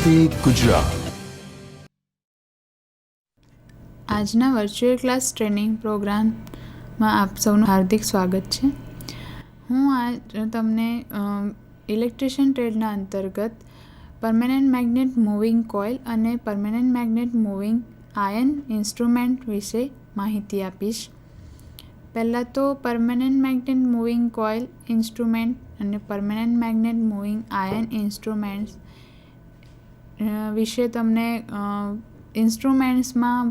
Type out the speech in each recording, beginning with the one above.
વંદે ગુજરાત. આજના virtual class training પ્રોગ્રામમાં આપ સૌનું હાર્દિક સ્વાગત છે. હું તમને ઇલેક્ટ્રિશિયન ટ્રેડના અંતર્ગત પરમેનન્ટ મેગ્નેટ મૂવિંગ કોઇલ અને permanent magnet moving iron instrument વિશે માહિતી આપીશ. પહેલાં તો permanent magnet moving coil instrument અને permanent magnet moving iron instruments વિશે તમને ઇન્સ્ટ્રુમેન્ટ્સમાં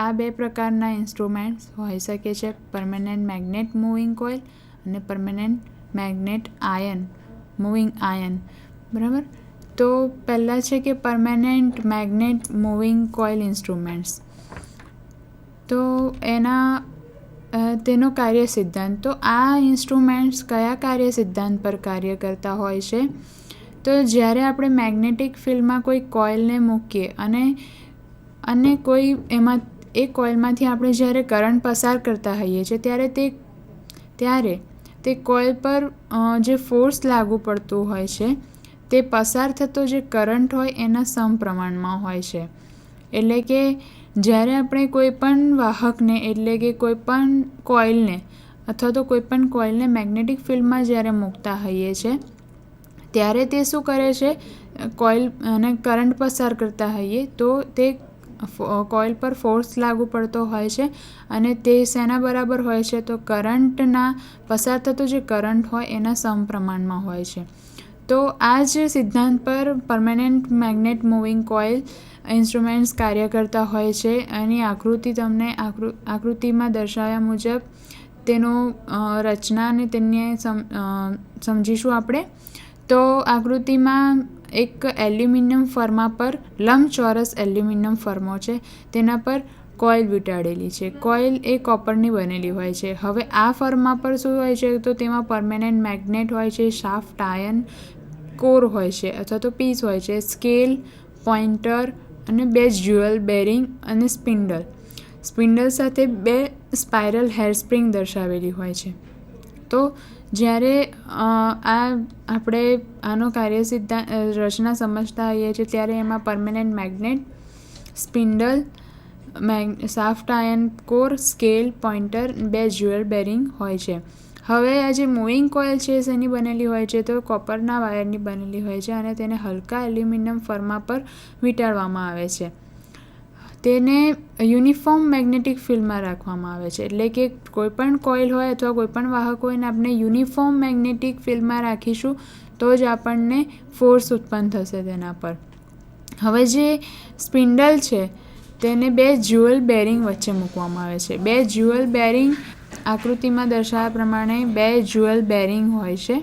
આ બે પ્રકારના ઇન્સ્ટ્રુમેન્ટ્સ હોઈ શકે છે: પરમેનન્ટ મેગ્નેટ મૂવિંગ કોઇલ અને permanent magnet iron moving iron. બરાબર. તો પહેલાં છે કે permanent magnet moving coil instruments. તો તેનો કાર્ય સિદ્ધાંત. તો આ ઇન્સ્ટ્રુમેન્ટ્સ કયા કાર્ય સિદ્ધાંત પર કાર્ય કરતા હોય છે? તો જ્યારે આપણે મેગ્નેટિક ફિલ્ડમાં કોઈ કોઇલને મૂકીએ અને કોઈ એ કોઇલમાંથી આપણે જ્યારે કરંટ પસાર કરતા હોઈએ છીએ ત્યારે તે કોઇલ પર જે ફોર્સ લાગુ પડતું હોય છે તે પસાર થતો જે કરંટ હોય એના સમપ્રમાણમાં હોય છે. એટલે કે જ્યારે આપણે કોઈ પણ વાહકને એટલે કે કોઈ પણ કોઇલને અથવા તો કોઈ પણ કોઇલને મેગ્નેટિક ફિલ્ડમાં જ્યારે મૂકતા હોઈએ છીએ ત્યારે તે શું કરે છે? કોઇલ અને કરંટ પસાર કરતા હોઈએ તો તે કોઇલ પર ફોર્સ લાગુ પડતો હોય છે અને તે શેના બરાબર હોય છે? તો કરંટના પસાર થતો જે કરંટ હોય એના સમપ્રમાણમાં હોય છે. તો આ જ સિદ્ધાંત પર permanent magnet moving coil instruments કાર્ય કરતા હોય છે. એની આકૃતિ તમને આકૃતિમાં દર્શાવ્યા મુજબ તેનો રચના અને તેને સમજીશું આપણે. તો આકૃતિમાં એક એલ્યુમિનિયમ ફર્મા પર લંબચોરસ એલ્યુમિનિયમ ફર્મો છે, તેના પર કોઇલ વીંટાળેલી છે. કોઇલ એ કોપરની બનેલી હોય છે. હવે આ ફર્મા પર શું હોય છે? તો તેમાં પરમેનન્ટ મેગ્નેટ હોય છે, શાફ્ટ આયન કોર હોય છે અથવા તો પીસ હોય છે, સ્કેલ, પોઇન્ટર અને 2 જ્યુઅલ બેરિંગ અને સ્પિન્ડલ સાથે 2 સ્પાઇરલ હેરસ્પ્રિંગ દર્શાવેલી હોય છે. તો જ્યારે આપણે આનો કાર્ય સિદ્ધાંત રચના સમજતા હોઈએ છીએ ત્યારે એમાં permanent magnet, spindle, shaft iron core, scale, pointer, 2 jewel bearing હોય છે. હવે આ જે મૂવિંગ કોઇલ છે શેની બનેલી હોય છે? તો કોપરના વાયરની બનેલી હોય છે અને તેને હલકા એલ્યુમિનિયમ ફર્મા પર વીંટાળવામાં આવે છે. તેને યુનિફોર્મ મેગ્નેટિક ફિલ્ડમાં રાખવામાં આવે છે. એટલે કે કોઈપણ કોઇલ હોય અથવા કોઈપણ વાહક હોય ને આપણે યુનિફોર્મ મેગ્નેટિક ફિલ્ડમાં રાખીશું તો જ આપણને ફોર્સ ઉત્પન્ન થશે તેના પર. હવે જે સ્પિન્ડલ છે તેને 2 જ્યુઅલ બેરિંગ વચ્ચે મૂકવામાં આવે છે. 2 જ્યુઅલ બેરિંગ આકૃતિમાં દર્શાવ્યા પ્રમાણે 2 જ્યુઅલ બેરિંગ હોય છે.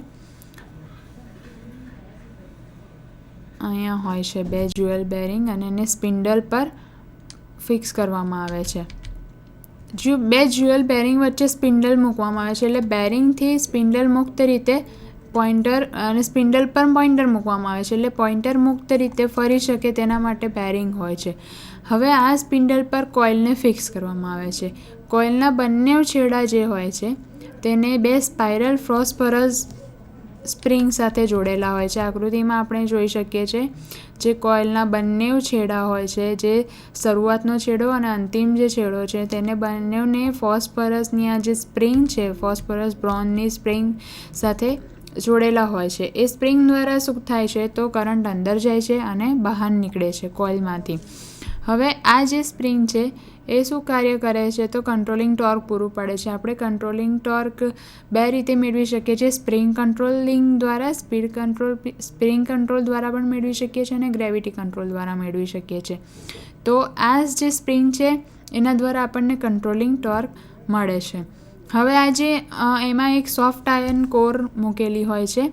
અહીંયા હોય છે 2 જ્યુઅલ બેરિંગ અને એને સ્પિન્ડલ પર ફિક્સ કરવામાં આવે છે. 2 જ્યુઅલ બેરિંગ વચ્ચે સ્પિન્ડલ મૂકવામાં આવે છે એટલે બેરિંગથી સ્પિન્ડલ મુક્ત રીતે પોઇન્ટર અને સ્પિન્ડલ પર પોઇન્ટર મૂકવામાં આવે છે એટલે પોઇન્ટર મુક્ત રીતે ફરી શકે તેના માટે બેરિંગ હોય છે. હવે આ સ્પિન્ડલ પર કોઇલને ફિક્સ કરવામાં આવે છે. કોઇલના બંને છેડા જે હોય છે તેને 2 સ્પાઇરલ ફોસ્ફરસ સ્પ્રિંગ સાથે જોડેલા હોય છે. આકૃતિમાં આપણે જોઈ શકીએ છીએ જે કોઇલના બંને છેડા હોય છે, જે શરૂઆતનો છેડો અને અંતિમ જે છેડો છે તેને બંનેને ફોસ્ફરસની આ જે સ્પ્રિંગ છે, ફોસ્ફરસ બ્રોન્ઝની સ્પ્રિંગ સાથે જોડેલા હોય છે. એ સ્પ્રિંગ દ્વારા શું થાય છે? તો કરંટ અંદર જાય છે અને બહાર નીકળે છે કોઇલમાંથી. હવે આ જે સ્પ્રિંગ છે એ શું કાર્ય કરે છે? તો કંટ્રોલિંગ ટોર્ક પૂરું પાડે છે. આપણે કંટ્રોલિંગ ટોર્ક 2 રીતે મેળવી શકીએ છીએ: સ્પ્રિંગ કંટ્રોલિંગ દ્વારા, સ્પ્રિંગ કંટ્રોલ દ્વારા પણ મેળવી શકીએ છીએ અને ગ્રેવિટી કંટ્રોલ દ્વારા મેળવી શકીએ છીએ. તો આ જે સ્પ્રિંગ છે એના દ્વારા આપણને કંટ્રોલિંગ ટોર્ક મળે છે. હવે એમાં એક સોફ્ટ આયન કોર મૂકેલી હોય છે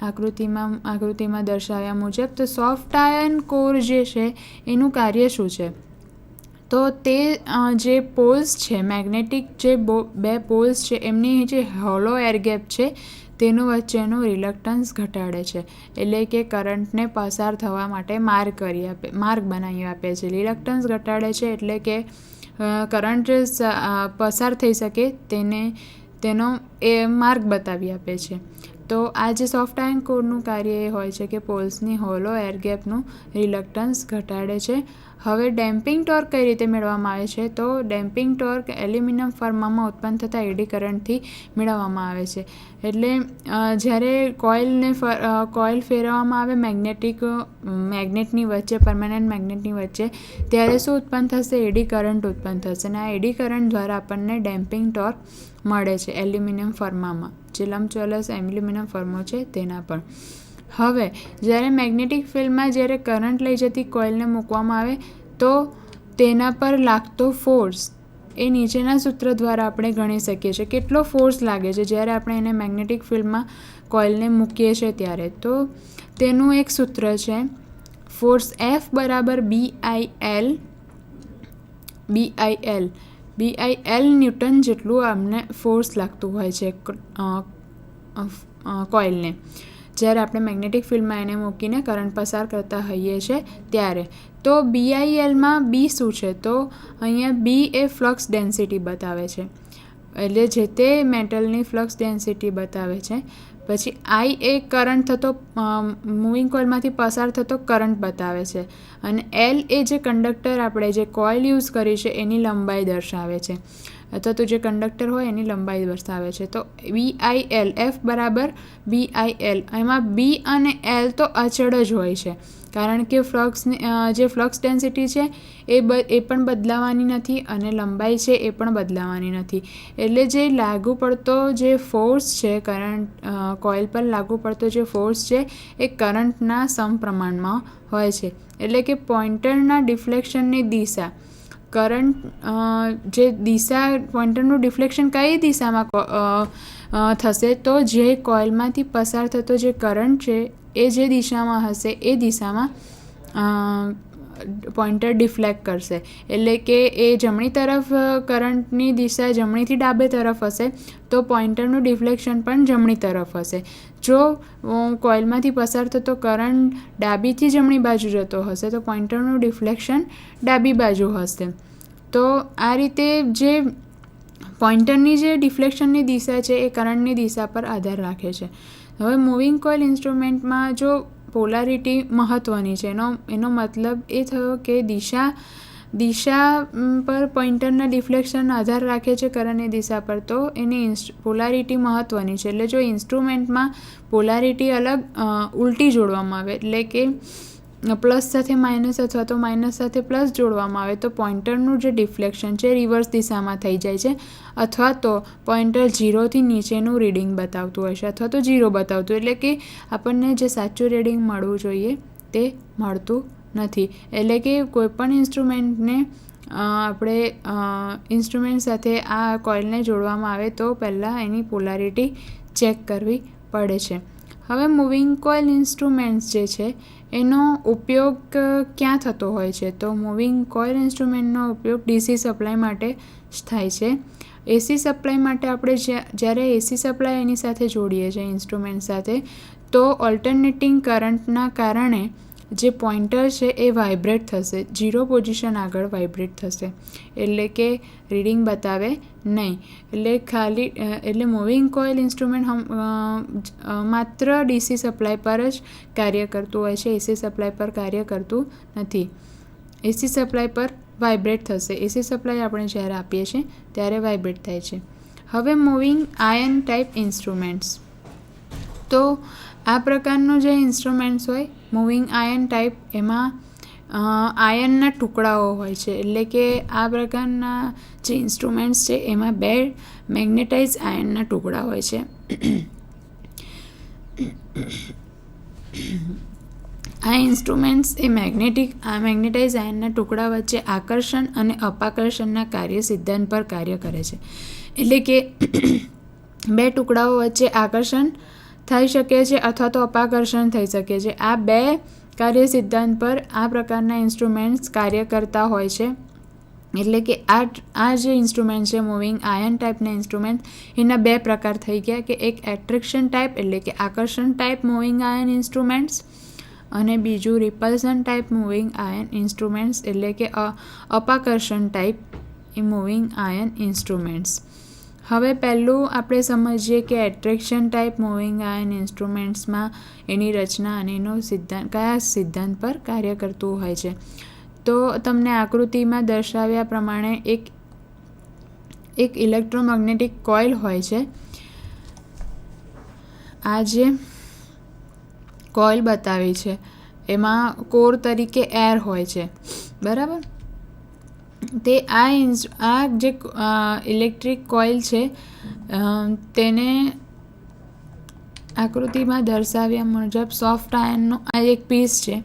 આકૃતિમાં દર્શાવ્યા મુજબ. તો સોફ્ટ આયન કોર જે છે એનું કાર્ય શું છે? તો તે જે પોલ્સ છે, મેગ્નેટિક જે 2 પોલ્સ છે એમની જે હોલો એર ગેપ છે તેનું વચ્ચેનું રિલક્ટન્સ ઘટાડે છે. એટલે કે કરંટને પસાર થવા માટે માર્ગ બનાવી આપે છે. રિલક્ટન્સ ઘટાડે છે એટલે કે કરંટ પસાર થઈ શકે તેનો એ માર્ગ બતાવી આપે છે. તો આ જે સોફ્ટ આયન કોરનું કાર્ય એ હોય છે કે પોલ્સની હોલો એર ગેપનું રિલક્ટન્સ ઘટાડે છે. હવે ડેમ્પિંગ ટોર્ક કઈ રીતે મેળવવામાં આવે છે? તો ડેમ્પિંગ ટોર્ક એલ્યુમિનિયમ ફર્મામાં ઉત્પન્ન થતા એડી કરંટથી મેળવવામાં આવે છે. એટલે જ્યારે કોઇલ ફેરવવામાં આવે મેગ્નેટની વચ્ચે, પરમેનન્ટ મેગ્નેટની વચ્ચે, ત્યારે શું ઉત્પન્ન થશે? એડી કરંટ ઉત્પન્ન થશે. અને આ એડી કરંટ દ્વારા આપણને ડેમ્પિંગ ટોર્ક મળે છે એલ્યુમિનિયમ ફર્મામાં, જે લંબચોરસ એલ્યુમિનિયમ ફર્મો છે તેના પર. હવે જ્યારે મેગ્નેટિક ફિલ્ડમાં જ્યારે કરંટ લઈ જતી કોઇલને મૂકવામાં આવે તો તેના પર લાગતો ફોર્સ એ નીચેના સૂત્ર દ્વારા આપણે ગણી શકીએ છીએ. કેટલો ફોર્સ લાગે છે જ્યારે આપણે એને મેગ્નેટિક ફિલ્ડમાં કોઇલને મૂકીએ છીએ ત્યારે? તો તેનું એક સૂત્ર છે, ફોર્સ F બરાબર BIL ન્યૂટન જેટલું અમને ફોર્સ લાગતું હોય છે કોઇલને, જ્યારે આપણે મેગ્નેટિક ફિલ્ડમાં એને મૂકીને કરંટ પસાર કરતા હોઈએ છીએ ત્યારે. તો BILમાં B શું છે? તો અહીંયા B એ ફ્લક્સ ડેન્સિટી બતાવે છે, એટલે જે તે મેટલની ફ્લક્સ ડેન્સિટી બતાવે છે. પછી I એ કરંટ થતો મૂવિંગ કોઇલમાંથી પસાર થતો કરંટ બતાવે છે. અને L એ જે કંડક્ટર આપણે જે કોઇલ યુઝ કરી છે એની લંબાઈ દર્શાવે છે, અથવા તો જે કંડક્ટર હોય એની લંબાઈ દર્શાવે છે. તો BIL, F બરાબર BIL. એમાં B અને L તો અચળ જ હોય છે, કારણ કે જે ફ્લક્સ ડેન્સિટી છે એ પણ બદલાવાની નથી અને લંબાઈ છે એ પણ બદલાવાની નથી. એટલે જે લાગુ પડતો જે ફોર્સ છે, કોઇલ પર લાગુ પડતો જે ફોર્સ છે એ કરંટના સમપ્રમાણમાં હોય છે. એટલે કે પોઇન્ટરના ડિફ્લેક્શનની દિશા, પોઇન્ટરનું ડિફ્લેક્શન કઈ દિશામાં થશે? તો જે કોઇલમાંથી પસાર થતો જે કરંટ છે એ જે દિશામાં હશે એ દિશામાં પોઇન્ટર ડિફ્લેક્ટ કરશે. એટલે કે એ જમણી તરફ કરંટની દિશા જમણીથી ડાબે તરફ હશે તો પોઇન્ટરનું ડિફ્લેક્શન પણ જમણી તરફ હશે. જો કોઇલમાંથી પસાર થતો કરંટ ડાબીથી જમણી બાજુ જતો હશે તો પોઇન્ટરનું ડિફ્લેક્શન ડાબી બાજુ હશે. તો આ રીતે જે પોઇન્ટરની જે ડિફ્લેક્શનની દિશા છે એ કરંટની દિશા પર આધાર રાખે છે. હવે મૂવિંગ કોઇલ ઇન્સ્ટ્રુમેન્ટમાં જો પોલારિટી મહત્ત્વની છે, એનો મતલબ એ થયો કે દિશા પર પોઇન્ટરના ડિફ્લેક્શન આધાર રાખે છે કરંટની દિશા પર, તો એની પોલારિટી મહત્ત્વની છે. એટલે જો ઇન્સ્ટ્રુમેન્ટમાં પોલારિટી અલગ ઉલટી જોડવામાં આવે, એટલે કે પ્લસ સાથે માઇનસ અથવા તો માઇનસ સાથે પ્લસ જોડવામાં આવે તો પોઇન્ટરનું જે ડિફ્લેક્શન છે રિવર્સ દિશામાં થઈ જાય છે, અથવા તો પોઇન્ટર 0થી નીચેનું રીડિંગ બતાવતું હોય છે અથવા તો 0 બતાવતું, એટલે કે આપણને જે સાચું રીડિંગ મળવું જોઈએ તે મળતું નથી. એટલે કે કોઈપણ ઇન્સ્ટ્રુમેન્ટને આપણે ઇન્સ્ટ્રુમેન્ટ સાથે આ કોઇલને જોડવામાં આવે તો પહેલાં એની પોલારિટી ચેક કરવી પડે છે. હવે મૂવિંગ કોઇલ ઇન્સ્ટ્રુમેન્ટ્સ જે છે એનો ઉપયોગ ક્યાં થતો હોય છે? તો મૂવિંગ કોઇલ ઇન્સ્ટ્રુમેન્ટનો ઉપયોગ DC સપ્લાય માટે જ થાય છે. AC સપ્લાય માટે આપણે જ્યારે AC સપ્લાય એની સાથે જોડીએ છીએ ઇન્સ્ટ્રુમેન્ટ સાથે, તો ઓલ્ટરનેટિંગ કરંટના કારણે જે પોઇન્ટર છે એ વાઇબ્રેટ થશે, 0 પોઝિશન આગળ વાઇબ્રેટ થશે, એટલે કે રીડિંગ બતાવે નહીં. એટલે મૂવિંગ કોઇલ ઇન્સ્ટ્રુમેન્ટ માત્ર DC સપ્લાય પર જ કાર્ય કરતું હોય છે, AC સપ્લાય પર કાર્ય કરતું નથી. AC સપ્લાય પર વાઇબ્રેટ થશે, AC સપ્લાય આપણે જ્યારે આપીએ છીએ ત્યારે વાઇબ્રેટ થાય છે. હવે મૂવિંગ આયન ટાઈપ ઇન્સ્ટ્રુમેન્ટ્સ. તો આ પ્રકારનું જે ઇન્સ્ટ્રુમેન્ટ્સ હોય મૂવિંગ આયન ટાઈપ, એમાં આયનના ટુકડાઓ હોય છે. એટલે કે આ પ્રકારના જે ઇન્સ્ટ્રુમેન્ટ્સ છે એમાં 2 મેગ્નેટાઇઝ આયનના ટુકડા હોય છે. આ ઇન્સ્ટ્રુમેન્ટ્સ એ મેગ્નેટાઇઝ આયનના ટુકડા વચ્ચે આકર્ષણ અને અપાકર્ષણના કાર્ય સિદ્ધાંત પર કાર્ય કરે છે. એટલે કે 2 ટુકડાઓ વચ્ચે આકર્ષણ થઈ શકે છે અથવા તો અપાકર્ષણ થઈ શકે છે. આ 2 કાર્ય સિદ્ધાંત પર આ પ્રકારના ઇન્સ્ટ્રુમેન્ટ્સ કાર્ય કરતા હોય છે. એટલે કે આ જે ઇન્સ્ટ્રુમેન્ટ છે મૂવિંગ આયન ટાઈપના ઇન્સ્ટ્રુમેન્ટ, એના 2 પ્રકાર થઈ ગયા, કે એક એટ્રેક્શન ટાઈપ એટલે કે આકર્ષણ ટાઈપ મૂવિંગ આયન ઇન્સ્ટ્રુમેન્ટ્સ, અને બીજું રિપલ્સન ટાઈપ મૂવિંગ આયન ઇન્સ્ટ્રુમેન્ટ્સ એટલે કે અપાકર્ષણ ટાઈપ મૂવિંગ આયન ઇન્સ્ટ્રુમેન્ટ્સ. હવે પહેલું આપણે સમજીએ કે એટ્રેક્શન ટાઈપ મૂવિંગ આયન ઇન્સ્ટ્રુમેન્ટ્સમાં એની રચના અને એનો સિદ્ધાંત કયા સિદ્ધાંત પર કાર્ય કરતું હોય છે. તો તમને આકૃતિમાં દર્શાવ્યા પ્રમાણે એક ઇલેક્ટ્રોમેગ્નેટિક કોઇલ હોય છે. આ જે કોઇલ બતાવી છે એમાં કોર તરીકે એર હોય છે, બરાબર. તે આ જે ઇલેક્ટ્રિક કોઇલ છે તેને આકૃતિમાં દર્શાવ્યા મુજબ સોફ્ટ આયનનો આ એક પીસ છે.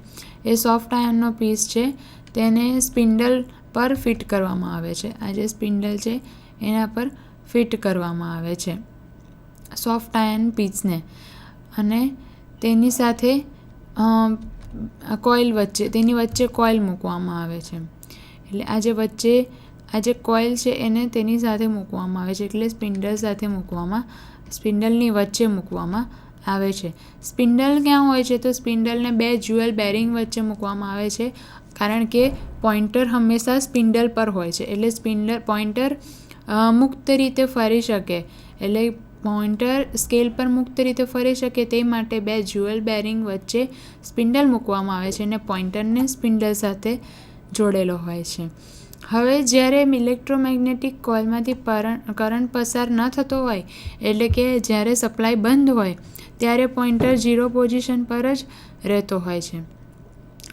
એ સોફ્ટ આયનનો પીસ છે તેને સ્પિન્ડલ પર ફિટ કરવામાં આવે છે. આ જે સ્પિન્ડલ છે એના પર ફિટ કરવામાં આવે છે સોફ્ટ આયન પીસને, અને તેની સાથે તેની વચ્ચે કોઇલ મૂકવામાં આવે છે. એટલે આ જે કોઇલ છે એને તેની સાથે મૂકવામાં આવે છે, એટલે સ્પિન્ડલની વચ્ચે મૂકવામાં આવે છે. સ્પિન્ડલ ક્યાં હોય છે? તો સ્પિન્ડલને 2 જ્યુઅલ બેરિંગ વચ્ચે મૂકવામાં આવે છે, કારણ કે પોઇન્ટર હંમેશા સ્પિન્ડલ પર હોય છે. એટલે પોઇન્ટર મુક્ત રીતે ફરી શકે, એટલે પોઇન્ટર સ્કેલ પર મુક્ત રીતે ફરી શકે તે માટે 2 જ્યુઅલ બેરિંગ વચ્ચે સ્પિન્ડલ મૂકવામાં આવે છે અને પોઇન્ટરને સ્પિન્ડલ સાથે જોડેલો હોય છે. હવે જ્યારે ઇલેક્ટ્રોમેગ્નેટિક કોઇલમાંથી કરંટ પસાર ન થતો હોય, એટલે કે જ્યારે સપ્લાય બંધ હોય, ત્યારે પોઇન્ટર 0 પોઝિશન પર જ રહેતો હોય છે.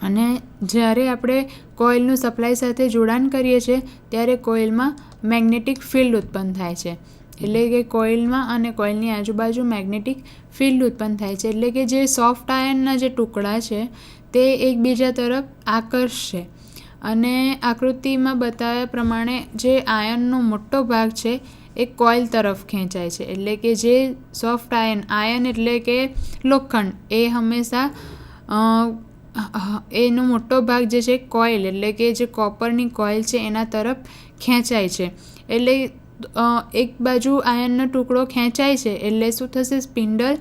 અને જ્યારે આપણે કોઇલનું સપ્લાય સાથે જોડાણ કરીએ છીએ ત્યારે કોઇલમાં મેગ્નેટિક ફિલ્ડ ઉત્પન્ન થાય છે. એટલે કે કોઇલમાં અને કોઇલની આજુબાજુ મેગ્નેટિક ફિલ્ડ ઉત્પન્ન થાય છે. એટલે કે જે સોફ્ટ આયનના જે ટુકડા છે તે એકબીજા તરફ આકર્ષશે, અને આકૃતિમાં બતાવ્યા પ્રમાણે જે આયનનો મોટો ભાગ છે એ કોઇલ તરફ ખેંચાય છે. એટલે કે જે સોફ્ટ આયન એટલે કે લોખંડ, એ હંમેશા એનો મોટો ભાગ જે છે કોઇલ એટલે કે જે કોપરની કોઇલ છે એના તરફ ખેંચાય છે. એટલે એક બાજુ આયનનો ટુકડો ખેંચાય છે એટલે શું થશે? સ્પિન્ડલ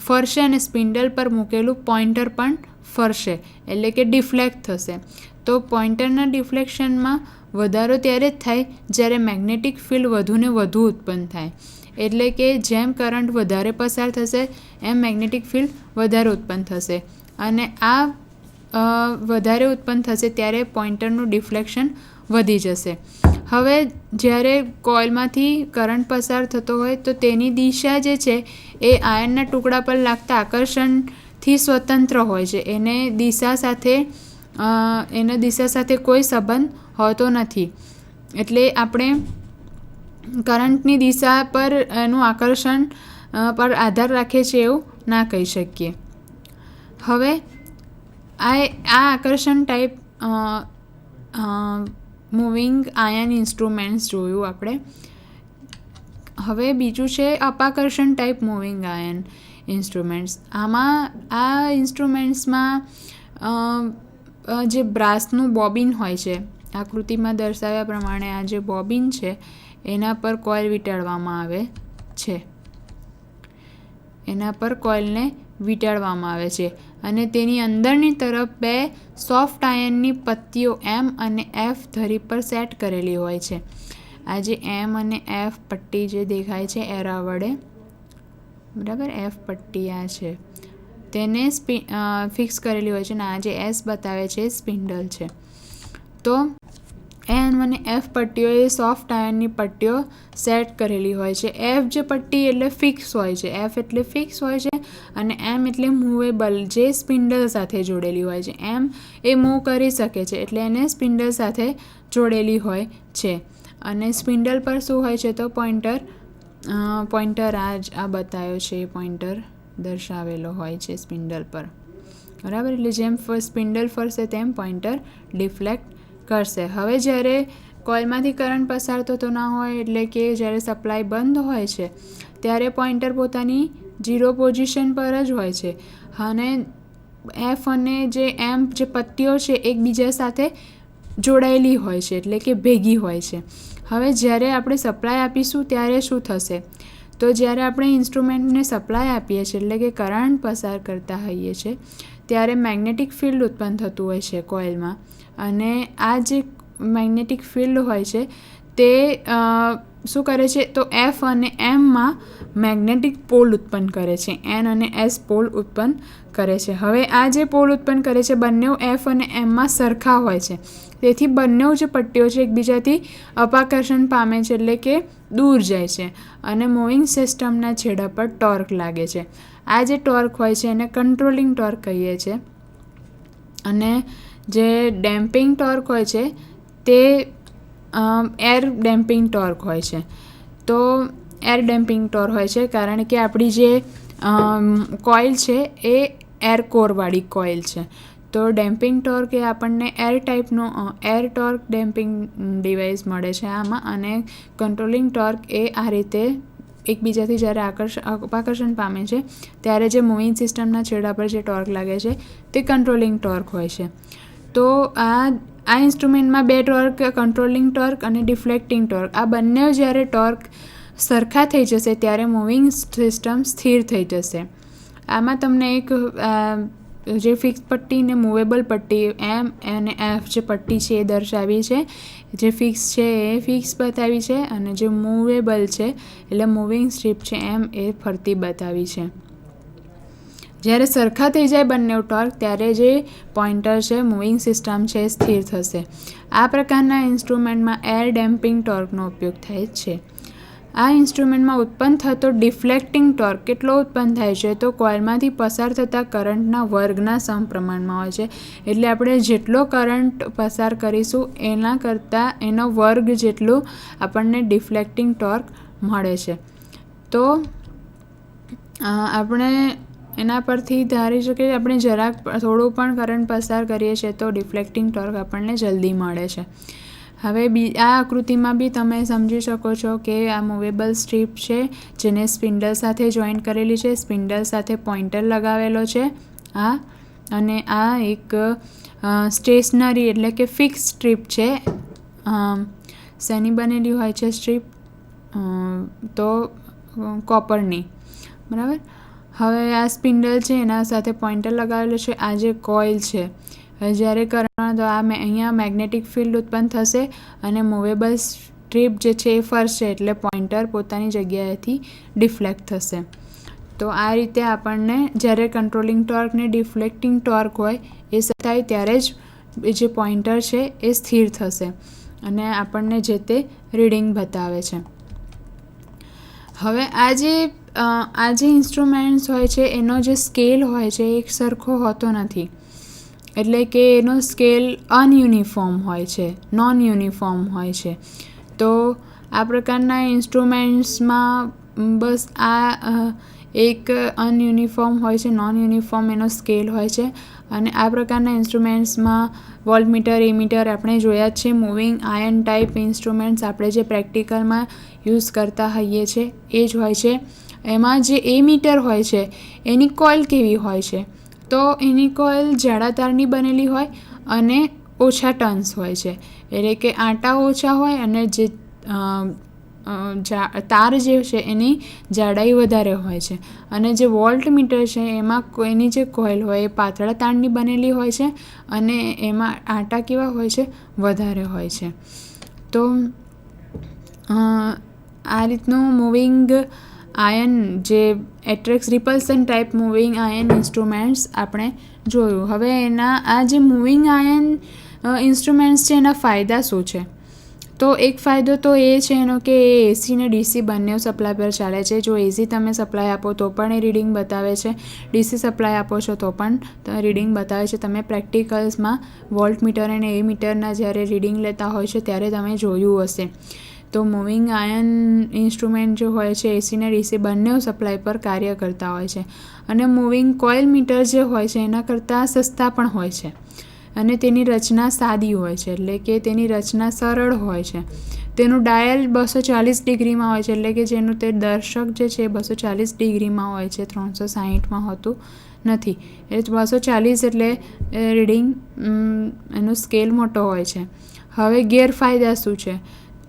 ફરશે અને સ્પિન્ડલ પર મૂકેલું પોઇન્ટર પણ ફરશે, એટલે કે ડિફ્લેક્ટ થશે. તો પોઇન્ટરના ડિફ્લેક્શનમાં વધારો ત્યારે જ થાય જ્યારે મેગ્નેટિક ફિલ્ડ વધુને વધુ ઉત્પન્ન થાય. એટલે કે જેમ કરંટ વધારે પસાર થશે એમ મેગ્નેટિક ફિલ્ડ વધારે ઉત્પન્ન થશે, અને આ વધારે ઉત્પન્ન થશે ત્યારે પોઇન્ટરનું ડિફ્લેક્શન વધી જશે. હવે જ્યારે કોઇલમાંથી કરંટ પસાર થતો હોય તો તેની દિશા જે છે એ આયનના ટુકડા પર લાગતા આકર્ષણથી સ્વતંત્ર હોય છે. એના દિશા સાથે કોઈ સંબંધ હોતો નથી. એટલે આપણે કરંટની દિશા પર એનું આકર્ષણ પર આધાર રાખે છે એવું ના કહી શકીએ. હવે આ આકર્ષણ ટાઈપ મૂવિંગ આયન ઇન્સ્ટ્રુમેન્ટ્સ જોયું આપણે. હવે બીજું છે અપાકર્ષણ ટાઈપ મૂવિંગ આયન ઇન્સ્ટ્રુમેન્ટ્સ. આ ઇન્સ્ટ્રુમેન્ટ્સમાં જે બ્રાસનું બોબિન હોય છે, આકૃતિમાં દર્શાવ્યા પ્રમાણે આ જે બોબિન છે એના પર કોઇલ વીંટાળવામાં આવે છે. અને તેની અંદરની તરફ 2 સોફ્ટ આયનની પટ્ટીઓ M અને F ધરી પર સેટ કરેલી હોય છે. આ જે M અને F પટ્ટી જે દેખાય છે એરા વડે, બરાબર, F પટ્ટી આ છે તેને ફિક્સ કરેલી હોય છે, અને આ જે S બતાવે છે સ્પિન્ડલ છે. તો M અને F પટ્ટીઓ એ સોફ્ટ આયનની પટ્ટીઓ સેટ કરેલી હોય છે. F જે પટ્ટી એટલે ફિક્સ હોય છે, F એટલે ફિક્સ હોય છે, અને M એટલે મૂવેબલ, જે સ્પિન્ડલ સાથે જોડેલી હોય છે. M એ મૂવ કરી શકે છે એટલે એને સ્પિન્ડલ સાથે જોડેલી હોય છે. અને સ્પિન્ડલ પર શું હોય છે? તો પોઇન્ટર આ બતાવ્યો છે, પોઇન્ટર દર્શાવેલો હોય છે સ્પિન્ડલ પર, બરાબર. એટલે જેમ સ્પિન્ડલ ફરશે તેમ પોઇન્ટર ડિફ્લેક્ટ કરશે. હવે જ્યારે કોઇલમાંથી કરંટ પસાર થતો ના હોય, એટલે કે જ્યારે સપ્લાય બંધ હોય છે, ત્યારે પોઇન્ટર પોતાની 0 પોઝિશન પર જ હોય છે, અને F અને જે M જે પટ્ટીઓ છે એકબીજા સાથે જોડાયેલી હોય છે, એટલે કે ભેગી હોય છે. હવે જ્યારે આપણે સપ્લાય આપીશું ત્યારે શું થશે? તો જ્યારે આપણે ઇન્સ્ટ્રુમેન્ટને સપ્લાય આપીએ છીએ, એટલે કે કરંટ પસાર કરતા હોઈએ છીએ, ત્યારે મેગ્નેટિક ફિલ્ડ ઉત્પન્ન થતું હોય છે કોઇલમાં. અને આ જે મેગ્નેટિક ફિલ્ડ હોય છે તે શું કરે છે તો એફ અને એમમાં મેગ્નેટિક પોલ ઉત્પન્ન કરે છે, એન અને એસ પોલ ઉત્પન્ન કરે છે. હવે આ જે પોલ ઉત્પન્ન કરે છે બંને એફ અને એમમાં સરખા હોય છે, તેથી બંને જે પટ્ટીઓ છે એકબીજાથી અપાકર્ષણ પામે છે, એટલે કે દૂર જાય છે અને મૂવિંગ સિસ્ટમના છેડા પર ટોર્ક લાગે છે. આ જે ટોર્ક હોય છે એને કંટ્રોલિંગ ટોર્ક કહીએ છીએ. અને જે ડેમ્પિંગ ટોર્ક હોય છે તે એર ડેમ્પિંગ ટોર્ક હોય છે. તો એર ડેમ્પિંગ ટોર્ક હોય છે કારણ કે આપણી જે કોઇલ છે એ એર કોરવાળી કોઇલ છે. તો ડેમ્પિંગ ટોર્ક એ આપણને એર ટાઈપનો એર ટોર્ક ડેમ્પિંગ ડિવાઇસ મળે છે આમાં. અને કંટ્રોલિંગ ટોર્ક એ આ રીતે એકબીજાથી જ્યારે અપાકર્ષણ પામે છે ત્યારે જે મૂવિંગ સિસ્ટમના છેડા પર જે ટોર્ક લાગે છે તે કંટ્રોલિંગ ટોર્ક હોય છે. તો આ ઇન્સ્ટ્રુમેન્ટમાં બે ટોર્ક, કંટ્રોલિંગ ટોર્ક અને ડિફ્લેક્ટિંગ ટોર્ક, આ બંને જ્યારે ટોર્ક સરખા થઈ જશે ત્યારે મૂવિંગ સિસ્ટમ સ્થિર થઈ જશે. આમાં તમને એક જે ફિક્સ પટ્ટી ને મૂવેબલ પટ્ટી એમ અને એફ જે પટ્ટી છે એ દર્શાવી છે. જે ફિક્સ છે એ ફિક્સ બતાવી છે અને જે મૂવેબલ છે એટલે મૂવિંગ સ્ટ્રીપ છે એમ એ ફરતી બતાવી છે. જ્યારે સરખા થઈ જાય બંને ટોર્ક ત્યારે જે પોઇન્ટર છે મૂવિંગ સિસ્ટમ છે એ સ્થિર થશે. આ પ્રકારના ઇન્સ્ટ્રુમેન્ટમાં એર ડેમ્પિંગ ટોર્કનો ઉપયોગ થાય છે. આ ઇન્સ્ટ્રુમેન્ટમાં ઉત્પન્ન થતો ડિફ્લેક્ટિંગ ટોર્ક કેટલો ઉત્પન્ન થાય છે તો કોઇલમાંથી પસાર થતા કરંટના વર્ગના સમપ્રમાણમાં હોય છે. એટલે આપણે જેટલો કરંટ પસાર કરીશું એના કરતાં એનો વર્ગ જેટલું આપણને ડિફ્લેક્ટિંગ ટોર્ક મળે છે. તો આપણે એના પરથી ધારી શકીએ આપણે જરાક થોડું પણ કરંટ પસાર કરીએ છીએ તો ડિફ્લેક્ટિંગ ટોર્ક આપણને જલ્દી મળે છે. હવે આ આકૃતિમાં બી તમે સમજી શકો છો કે આ મૂવેબલ સ્ટ્રીપ છે જેને સ્પિન્ડલ સાથે જોઈન્ટ કરેલી છે. સ્પિન્ડલ સાથે પોઇન્ટર લગાવેલો છે અને આ એક સ્ટેશનરી એટલે કે ફિક્સ સ્ટ્રીપ છે. શેની બનેલી હોય છે સ્ટ્રીપ? તો કોપરની, બરાબર. હવે આ સ્પિન્ડલ છે એના સાથે પોઇન્ટર લગાવેલો છે. આ જે કોઇલ છે જ્યારે કરંટ તો અહીંયા મેગ્નેટિક ફિલ્ડ ઉત્પન્ન થશે અને મૂવેબલ સ્ટ્રીપ જે છે એ ફરશે એટલે પોઇન્ટર પોતાની જગ્યાએથી ડિફ્લેક્ટ થશે. તો આ રીતે આપણને જ્યારે કંટ્રોલિંગ ટોર્ક ને ડિફ્લેક્ટિંગ ટોર્ક હોય એ થાય ત્યારે જ જે પોઇન્ટર છે એ સ્થિર થશે અને આપણને જે તે રીડિંગ બતાવે છે. હવે આ જે ઇન્સ્ટ્રુમેન્ટ્સ હોય છે એનો જે સ્કેલ હોય છે એ એક સરખો હોતો નથી. એટલે કે એનો સ્કેલ અનયુનિફોર્મ હોય છે, નોન યુનિફોર્મ હોય છે. તો આ પ્રકારના ઇન્સ્ટ્રુમેન્ટ્સમાં બસ આ એક અનયુનિફોર્મ હોય છે, નોન યુનિફોર્મ એનો સ્કેલ હોય છે. અને આ પ્રકારના ઇન્સ્ટ્રુમેન્ટ્સમાં વોલ્ટમીટર, એમીટર આપણે જોયા જ છે. મૂવિંગ આયન ટાઈપ ઇન્સ્ટ્રુમેન્ટ્સ આપણે જે પ્રેક્ટિકલમાં યુઝ કરતા હોઈએ છીએ એ જ હોય છે. એમાં જે એમીટર હોય છે એની કોઇલ કેવી હોય છે તો એની કોઇલ જાડા તારની બનેલી હોય અને ઓછા ટર્ન્સ હોય છે. એટલે કે આંટા ઓછા હોય અને જે તાર જે છે એની જાડાઈ વધારે હોય છે. અને જે વોલ્ટમીટર છે એમાં એની જે કોઇલ હોય એ પાતળા તારની બનેલી હોય છે અને એમાં આંટા કેવા હોય છે? વધારે હોય છે. તો આ રીતનું મૂવિંગ આયન જે એટ્રેક્સ રિપલ્સન ટાઈપ મૂવિંગ આયન ઇન્સ્ટ્રુમેન્ટ્સ આપણે જોયું. હવે આ જે મૂવિંગ આયન ઇન્સ્ટ્રુમેન્ટ્સ છે એના ફાયદા શું છે? તો એક ફાયદો તો એ છે એનો કે એ એસી ને ડીસી બંને સપ્લાય પર ચાલે છે. જો એસી તમે સપ્લાય આપો તો પણ એ રીડિંગ બતાવે છે, ડીસી સપ્લાય આપો છો તો પણ રીડિંગ બતાવે છે. તમે પ્રેક્ટિકલ્સમાં વોલ્ટમીટર અને એમીટરના જ્યારે રીડિંગ લેતા હોય છે ત્યારે તમે જોયું હશે. તો મૂવિંગ આયન ઇન્સ્ટ્રુમેન્ટ જે હોય છે એસી ને ડીસી બંને સપ્લાય પર કાર્ય કરતા હોય છે. અને મૂવિંગ કોઇલ મીટર જે હોય છે એના કરતાં સસ્તા પણ હોય છે અને તેની રચના સાદી હોય છે. એટલે કે તેની રચના સરળ હોય છે. તેનું ડાયલ 240 ડિગ્રીમાં હોય છે. એટલે કે જેનું તે દર્શક જે છે 240 ડિગ્રીમાં હોય છે, 360માં હોતું નથી. એટલે 240 એટલે રીડિંગ એનો સ્કેલ મોટો હોય છે. હવે ગેરફાયદા શું છે?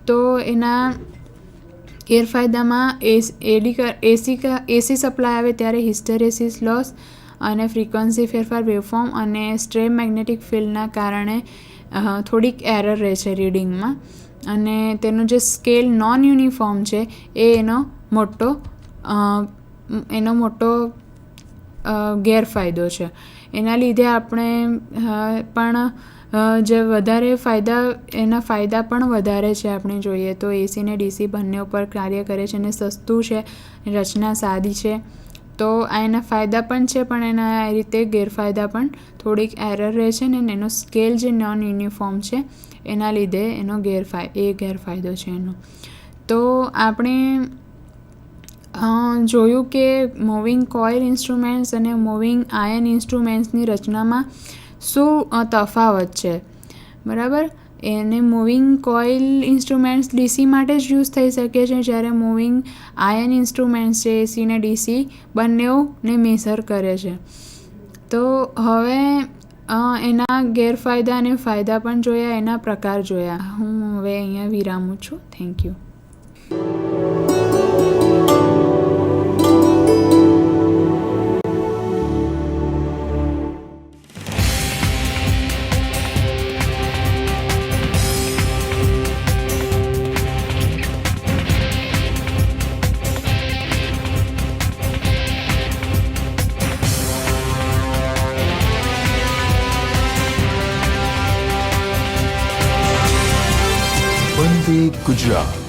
તો એના ગેરફાયદામાં એસી સપ્લાય આવે ત્યારે હિસ્ટેરેસિસ લોસ અને ફ્રીક્વન્સી ફેરફાર, વેવફોર્મ અને સ્ટ્રે મેગ્નેટિક ફિલ્ડના કારણે થોડીક એરર રહે છે રીડિંગમાં. અને તેનો જે સ્કેલ નોન યુનિફોર્મ છે એ એનો મોટો ગેરફાયદો છે. એના લીધે આપણે પણ જે વધારે એના ફાયદા પણ વધારે છે. આપણે જોઈએ તો એસી ને ડીસી બંને ઉપર કાર્ય કરે છે અને સસ્તું છે, રચના સાદી છે. તો આ એના ફાયદા પણ છે, પણ એના એ રીતે ગેરફાયદા પણ થોડીક એરર રહે છે ને એનો સ્કેલ જે નોન યુનિફોર્મ છે એના લીધે ગેરફાયદો છે એનો. તો આપણે જોયું કે મૂવિંગ કોઇલ ઇન્સ્ટ્રુમેન્ટ્સ અને મૂવિંગ આયન ઇન્સ્ટ્રુમેન્ટ્સની રચનામાં શું તફાવત છે, બરાબર. એને મૂવિંગ કોઇલ ઇન્સ્ટ્રુમેન્ટ્સ ડીસી માટે જ યુઝ થઈ શકે છે, જ્યારે મૂવિંગ આયન ઇન્સ્ટ્રુમેન્ટ્સ છે એસી ને ડીસી બંનેને મેઝર કરે છે. તો હવે એના ગેરફાયદા અને ફાયદા પણ જોયા, એના પ્રકાર જોયા. હું હવે અહીંયા વિરામું છું. Thank you. વંદે ગુજરાત.